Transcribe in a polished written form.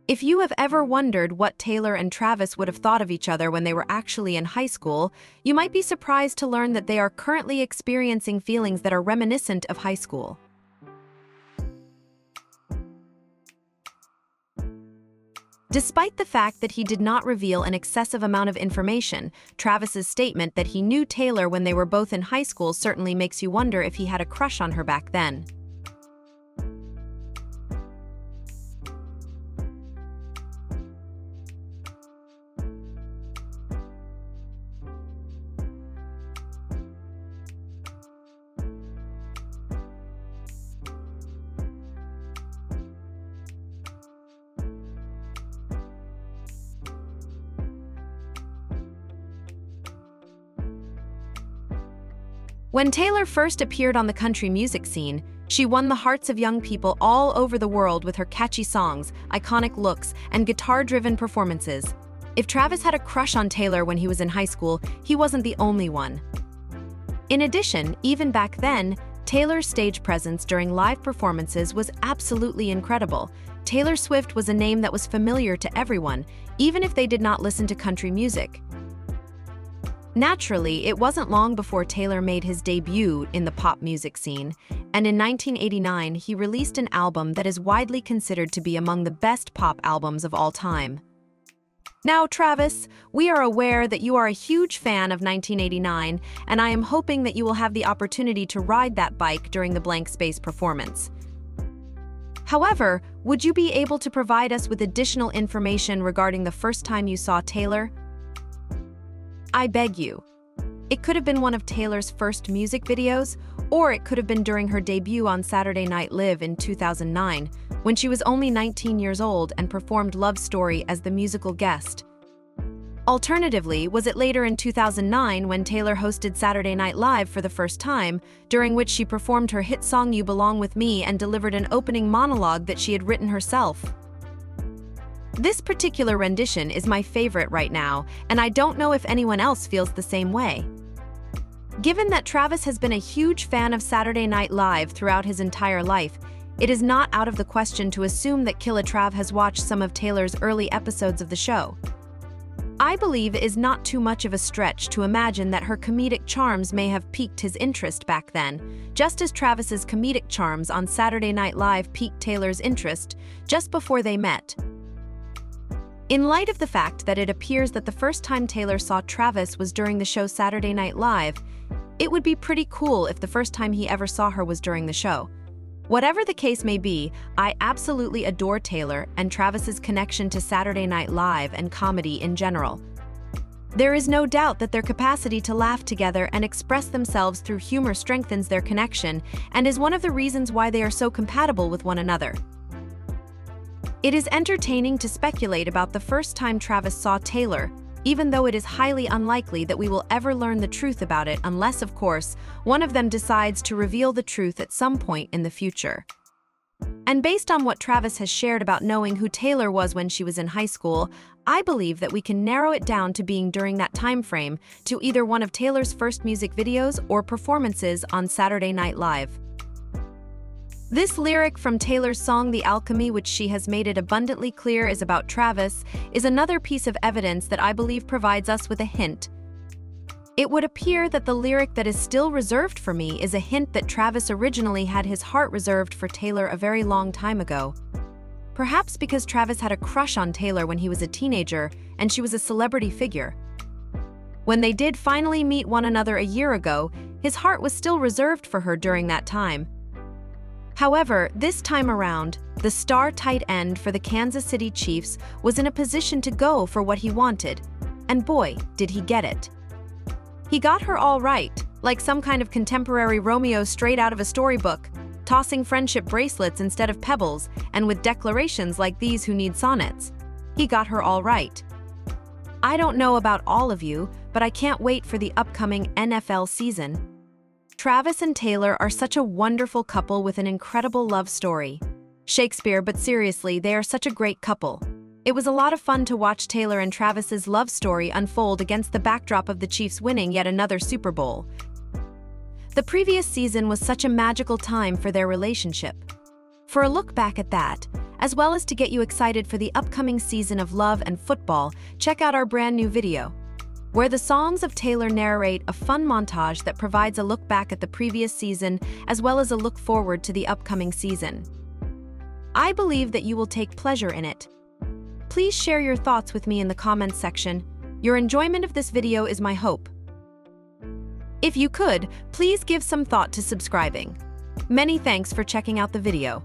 If you have ever wondered what Taylor and Travis would have thought of each other when they were actually in high school, you might be surprised to learn that they are currently experiencing feelings that are reminiscent of high school. Despite the fact that he did not reveal an excessive amount of information, Travis's statement that he knew Taylor when they were both in high school certainly makes you wonder if he had a crush on her back then. When Taylor first appeared on the country music scene, she won the hearts of young people all over the world with her catchy songs, iconic looks, and guitar-driven performances. If Travis had a crush on Taylor when he was in high school, he wasn't the only one. In addition, even back then, Taylor's stage presence during live performances was absolutely incredible. Taylor Swift was a name that was familiar to everyone, even if they did not listen to country music. Naturally, it wasn't long before Taylor made his debut in the pop music scene, and in 1989 he released an album that is widely considered to be among the best pop albums of all time. Now, Travis, we are aware that you are a huge fan of 1989, and I am hoping that you will have the opportunity to ride that bike during the Blank Space performance. However, would you be able to provide us with additional information regarding the first time you saw Taylor? I beg you. It could have been one of Taylor's first music videos, or it could have been during her debut on Saturday Night Live in 2009, when she was only 19 years old and performed Love Story as the musical guest. Alternatively, was it later in 2009 when Taylor hosted Saturday Night Live for the first time, during which she performed her hit song You Belong With Me and delivered an opening monologue that she had written herself? This particular rendition is my favorite right now, and I don't know if anyone else feels the same way. Given that Travis has been a huge fan of Saturday Night Live throughout his entire life, it is not out of the question to assume that Killa Trav has watched some of Taylor's early episodes of the show. I believe it is not too much of a stretch to imagine that her comedic charms may have piqued his interest back then, just as Travis's comedic charms on Saturday Night Live piqued Taylor's interest just before they met. In light of the fact that it appears that the first time Taylor saw Travis was during the show Saturday Night Live, it would be pretty cool if the first time he ever saw her was during the show. Whatever the case may be, I absolutely adore Taylor and Travis's connection to Saturday Night Live and comedy in general. There is no doubt that their capacity to laugh together and express themselves through humor strengthens their connection and is one of the reasons why they are so compatible with one another. It is entertaining to speculate about the first time Travis saw Taylor, even though it is highly unlikely that we will ever learn the truth about it unless, of course, one of them decides to reveal the truth at some point in the future. And based on what Travis has shared about knowing who Taylor was when she was in high school, I believe that we can narrow it down to being during that time frame to either one of Taylor's first music videos or performances on Saturday Night Live. This lyric from Taylor's song The Alchemy, which she has made it abundantly clear is about Travis, is another piece of evidence that I believe provides us with a hint. It would appear that the lyric that is still reserved for me is a hint that Travis originally had his heart reserved for Taylor a very long time ago. Perhaps because Travis had a crush on Taylor when he was a teenager and she was a celebrity figure. When they did finally meet one another a year ago, his heart was still reserved for her during that time. However, this time around, the star tight end for the Kansas City Chiefs was in a position to go for what he wanted, and boy, did he get it. He got her all right, like some kind of contemporary Romeo straight out of a storybook, tossing friendship bracelets instead of pebbles, and with declarations like these who need sonnets. He got her all right. I don't know about all of you, but I can't wait for the upcoming NFL season. Travis and Taylor are such a wonderful couple with an incredible love story. Shakespeare, but seriously, they are such a great couple. It was a lot of fun to watch Taylor and Travis's love story unfold against the backdrop of the Chiefs winning yet another Super Bowl. The previous season was such a magical time for their relationship. For a look back at that, As well as to get you excited for the upcoming season of Love and Football, check out our brand new video, where the songs of Taylor narrate a fun montage that provides a look back at the previous season as well as a look forward to the upcoming season. I believe that you will take pleasure in it. Please share your thoughts with me in the comments section. Your enjoyment of this video is my hope. If you could, please give some thought to subscribing. Many thanks for checking out the video.